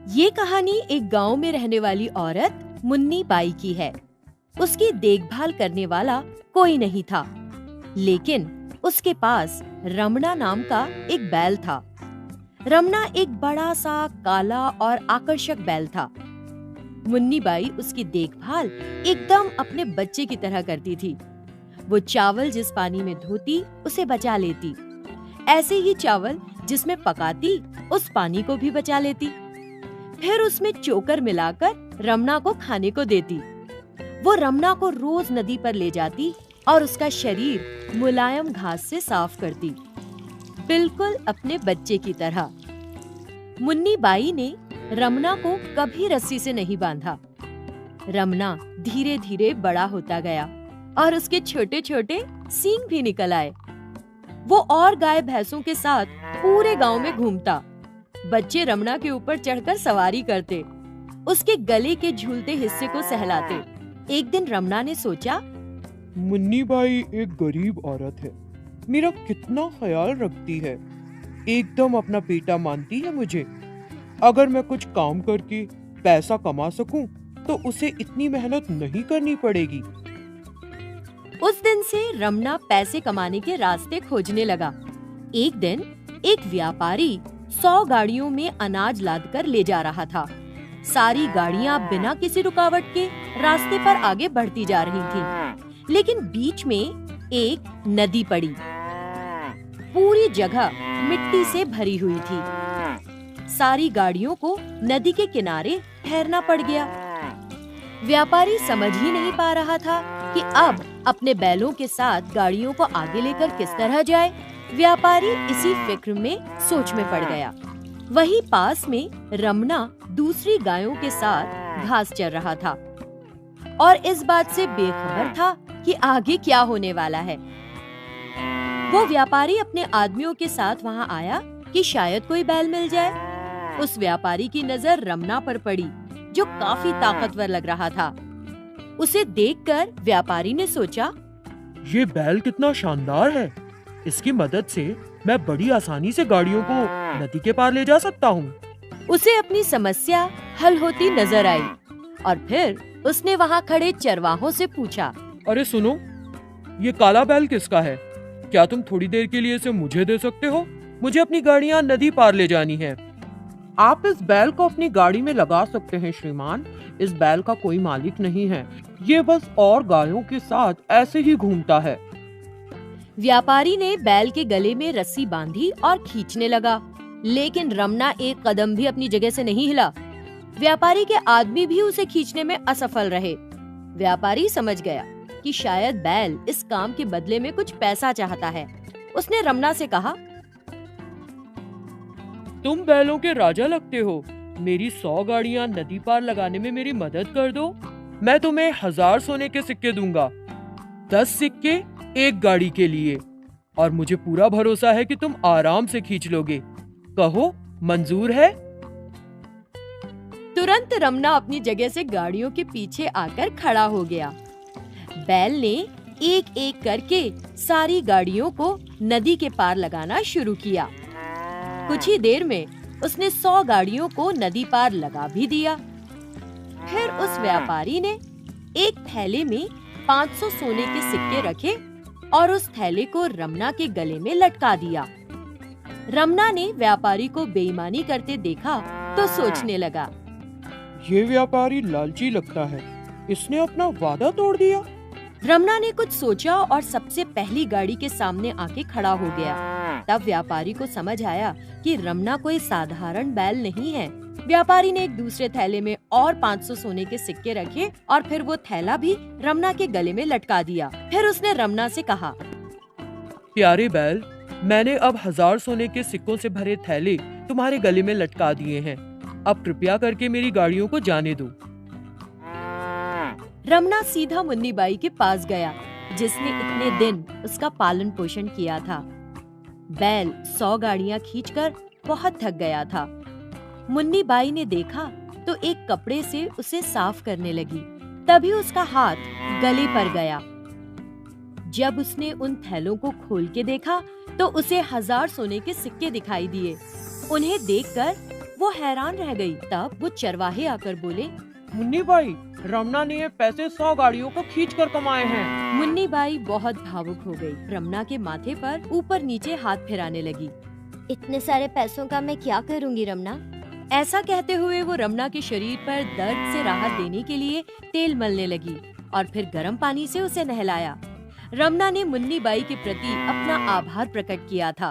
ये कहानी एक गांव में रहने वाली औरत मुन्नी बाई की है। उसकी देखभाल करने वाला कोई नहीं था, लेकिन उसके पास रमना नाम का एक बैल था। रमना एक बड़ा सा काला और आकर्षक बैल था। मुन्नी बाई उसकी देखभाल एकदम अपने बच्चे की तरह करती थी। वो चावल जिस पानी में धोती उसे बचा लेती, ऐसे ही चावल जिसमें पकाती उस पानी को भी बचा लेती। फिर उसमें चोकर मिलाकर रमना को खाने को देती। वो रमना को रोज नदी पर ले जाती और उसका शरीर मुलायम घास से साफ करती, बिल्कुल अपने बच्चे की तरह। मुन्नी बाई ने रमना को कभी रस्सी से नहीं बांधा। रमना धीरे धीरे बड़ा होता गया और उसके छोटे छोटे सींग भी निकल आए। वो और गाय भैंसों के साथ पूरे गांव में घूमता। बच्चे रमना के ऊपर चढ़कर सवारी करते, उसके गले के झूलते हिस्से को सहलाते। एक दिन रमना ने सोचा, मुन्नी बाई एक गरीब औरत है, मेरा कितना ख्याल रखती है, एकदम अपना बेटा मानती है मुझे। अगर मैं कुछ काम करके पैसा कमा सकूं, तो उसे इतनी मेहनत नहीं करनी पड़ेगी। उस दिन से रमना पैसे कमाने के रास्ते खोजने लगा। एक दिन एक व्यापारी 100 गाड़ियों में अनाज लादकर ले जा रहा था। सारी गाड़ियां बिना किसी रुकावट के रास्ते पर आगे बढ़ती जा रही थीं। लेकिन बीच में एक नदी पड़ी। पूरी जगह मिट्टी से भरी हुई थी। सारी गाड़ियों को नदी के किनारे ठहरना पड़ गया। व्यापारी समझ ही नहीं पा रहा था कि अब अपने बैलों के साथ गाड़ियों को आगे लेकर किस तरह जाए। व्यापारी इसी फिक्र में सोच में पड़ गया। वहीं पास में रमना दूसरी गायों के साथ घास चर रहा था और इस बात से बेखबर था कि आगे क्या होने वाला है। वो व्यापारी अपने आदमियों के साथ वहां आया कि शायद कोई बैल मिल जाए। उस व्यापारी की नजर रमना पर पड़ी, जो काफी ताकतवर लग रहा था। उसे देखकर व्यापारी ने सोचा, ये बैल कितना शानदार है, इसकी मदद से मैं बड़ी आसानी से गाड़ियों को नदी के पार ले जा सकता हूँ। उसे अपनी समस्या हल होती नजर आई और फिर उसने वहाँ खड़े चरवाहों से पूछा, अरे सुनो, ये काला बैल किसका है? क्या तुम थोड़ी देर के लिए इसे मुझे दे सकते हो? मुझे अपनी गाड़ियाँ नदी पार ले जानी है। आप इस बैल को अपनी गाड़ी में लगा सकते हैं श्रीमान। इस बैल का कोई मालिक नहीं है, ये बस और गायों के साथ ऐसे ही घूमता है। व्यापारी ने बैल के गले में रस्सी बांधी और खींचने लगा, लेकिन रमना एक कदम भी अपनी जगह से नहीं हिला। व्यापारी के आदमी भी उसे खींचने में असफल रहे। व्यापारी समझ गया कि शायद बैल इस काम के बदले में कुछ पैसा चाहता है। उसने रमना से कहा, तुम बैलों के राजा लगते हो, मेरी 100 गाड़ियाँ नदी पार लगाने में मेरी मदद कर दो। मैं तुम्हें 1000 सोने के सिक्के दूंगा, 10 सिक्के एक गाड़ी के लिए, और मुझे पूरा भरोसा है कि तुम आराम से खींच लोगे। कहो, मंजूर है? तुरंत रमना अपनी जगह से गाड़ियों के पीछे आकर खड़ा हो गया। बैल ने एक एक करके सारी गाड़ियों को नदी के पार लगाना शुरू किया। कुछ ही देर में उसने 100 गाड़ियों को नदी पार लगा भी दिया। फिर उस व्यापारी ने एक थैले में 500 सोने के सिक्के रखे और उस थैले को रमना के गले में लटका दिया। रमना ने व्यापारी को बेईमानी करते देखा तो सोचने लगा, ये व्यापारी लालची लगता है, इसने अपना वादा तोड़ दिया। रमना ने कुछ सोचा और सबसे पहली गाड़ी के सामने आके खड़ा हो गया। तब व्यापारी को समझ आया कि रमना कोई साधारण बैल नहीं है। व्यापारी ने एक दूसरे थैले में और 500 सोने के सिक्के रखे और फिर वो थैला भी रमना के गले में लटका दिया। फिर उसने रमना से कहा, प्यारे बैल, मैंने अब 1000 सोने के सिक्कों से भरे थैले तुम्हारे गले में लटका दिए हैं। अब कृपया करके मेरी गाड़ियों को जाने दो। रमना सीधा मुन्नी बाई के पास गया, जिसने इतने दिन उसका पालन पोषण किया था। बैल 100 गाड़ियां खींचकर बहुत थक गया था। मुन्नी बाई ने देखा तो एक कपड़े से उसे साफ करने लगी। तभी उसका हाथ गले पर गया। जब उसने उन थैलों को खोल के देखा तो उसे 1000 सोने के सिक्के दिखाई दिए। उन्हें देखकर वो हैरान रह गई। तब वो चरवाहे आकर बोले, मुन्नी बाई, रमना ने ये पैसे 100 गाड़ियों को खींच कर कमाए हैं। मुन्नी बाई बहुत भावुक हो गई। रमना के माथे पर ऊपर नीचे हाथ फिराने लगी। इतने सारे पैसों का मैं क्या करूंगी रमना? ऐसा कहते हुए वो रमना के शरीर पर दर्द से राहत देने के लिए तेल मलने लगी और फिर गर्म पानी से उसे नहलाया। रमना ने मुन्नी बाई के प्रति अपना आभार प्रकट किया था।